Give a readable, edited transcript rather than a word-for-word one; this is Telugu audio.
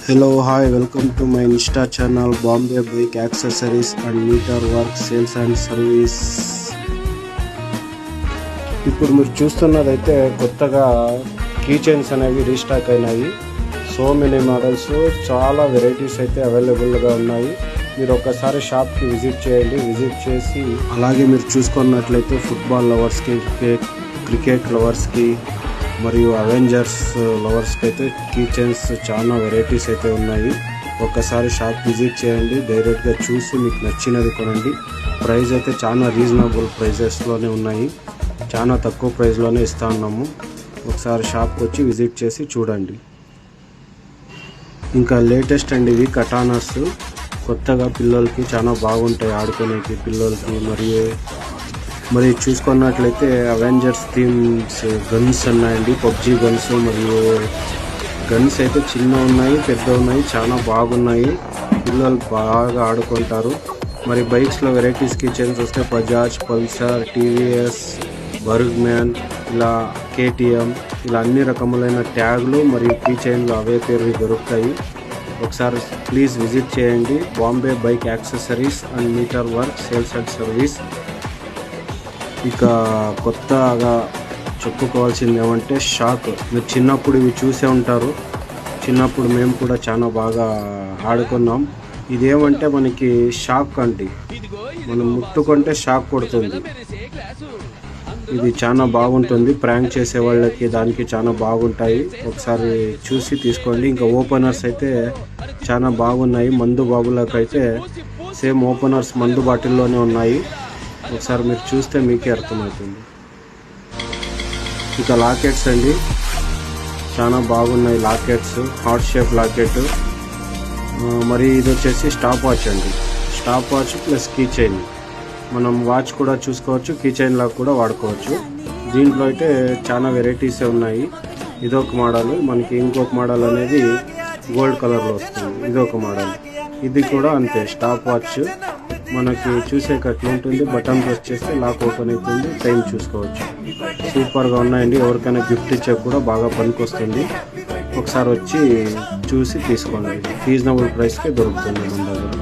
Hello, hi, welcome to my Insta channel Bombay Bike Accessories and Meter Work Sales and Service. ఇప్పుడు మీరు చూస్తున్నదైతే కొత్తగా కీ చైన్స్ అనేవి రీస్టాక్ అయినాయి. సో మెనీ మోడల్స్, చాలా వెరైటీస్ అయితే అవైలబుల్గా ఉన్నాయి. మీరు ఒక్కసారి షాప్కి విజిట్ చేయండి. విజిట్ చేసి అలాగే మీరు చూసుకున్నట్లయితే ఫుట్బాల్ లవర్స్కి, క్రికెట్ లవర్స్కి మరియు అవెంజర్స్ లవర్స్కి అయితే కీ చైన్స్ చాలా వెరైటీస్ అయితే ఉన్నాయి. ఒక్కసారి షాప్ విజిట్ చేయండి. డైరెక్ట్గా చూసి మీకు నచ్చినది కొనండి. ప్రైస్ అయితే చాలా రీజనబుల్ ప్రైజెస్లోనే ఉన్నాయి. చాలా తక్కువ ప్రైస్లోనే ఇస్తా ఉన్నాము. ఒకసారి షాప్కి వచ్చి విజిట్ చేసి చూడండి. ఇంకా లేటెస్ట్ అండి ఇవి కటానాస్. కొత్తగా పిల్లలకి చాలా బాగుంటాయి ఆడుకునేకి పిల్లలకి. మరి చూసుకున్నట్లయితే అవెంజర్స్ థీమ్స్ గన్స్ ఉన్నాయండి. పబ్జీ గన్స్ మరియు గన్స్ అయితే చిన్న ఉన్నాయి, పెద్ద ఉన్నాయి, చాలా బాగున్నాయి. పిల్లలు బాగా ఆడుకుంటారు. మరి బైక్స్లో వెరైటీస్ కీ చైన్స్ వస్తే బజాజ్, పల్సర్, టీవీఎస్, బర్గ్మ్యాన్, ఇలా కేటీఎం, ఇలా అన్ని రకములైన ట్యాగ్లు మరియు కీ చైన్లు అవే పేరు దొరుకుతాయి. ఒకసారి ప్లీజ్ విజిట్ చేయండి. Bombay bike accessories and meter work sales and service. ఇక కొత్తగా చెప్పుకోవాల్సింది ఏమంటే షాక్. మీరు చిన్నప్పుడు ఇవి చూసే ఉంటారు. చిన్నప్పుడు మేము కూడా చాలా బాగా ఆడుకున్నాం. ఇదేమంటే మనకి షాక్ అండి, మనం ముట్టుకుంటే షాక్ కొడుతుంది. ఇది చాలా బాగుంటుంది. ప్రాంక్ చేసే వాళ్ళకి దానికి చాలా బాగుంటాయి. ఒకసారి చూసి తీసుకోండి. ఇంకా ఓపెనర్స్ అయితే చాలా బాగున్నాయి. మందు బాబులకు అయితే సేమ్ ఓపెనర్స్ మందు బాటిల్లోనే ఉన్నాయి. ఒకసారి మీరు చూస్తే మీకే అర్థమవుతుంది. ఇక లాకెట్స్ అండి, చాలా బాగున్నాయి లాకెట్స్. Heart shape locket. మరి ఇది వచ్చేసి స్టాప్ వాచ్ అండి. Stopwatch plus key chain. మనం వాచ్ కూడా చూసుకోవచ్చు, కీ చైన్ లాగా కూడా వాడుకోవచ్చు. దీంట్లో అయితే చాలా వెరైటీసే ఉన్నాయి. ఇదొక మోడల్. మనకి ఇంకొక మోడల్ అనేది గోల్డ్ కలర్లో వస్తుంది. ఇదొక మోడల్. ఇది కూడా అంతే, స్టాప్ వాచ్. మనకి చూసేకట్లు ఉంటుంది. బటన్ ప్రెస్ చేస్తే లాక్ ఓపెన్ అవుతుంది. టైం చూసుకోవచ్చు. సూపర్గా ఉన్నాయండి. ఎవరికైనా గిఫ్ట్ ఇచ్చే కూడా బాగా పనికొస్తుంది. ఒకసారి వచ్చి చూసి తీసుకోండి. రీజనబుల్ ప్రైస్కే దొరుకుతుంది మన దగ్గర.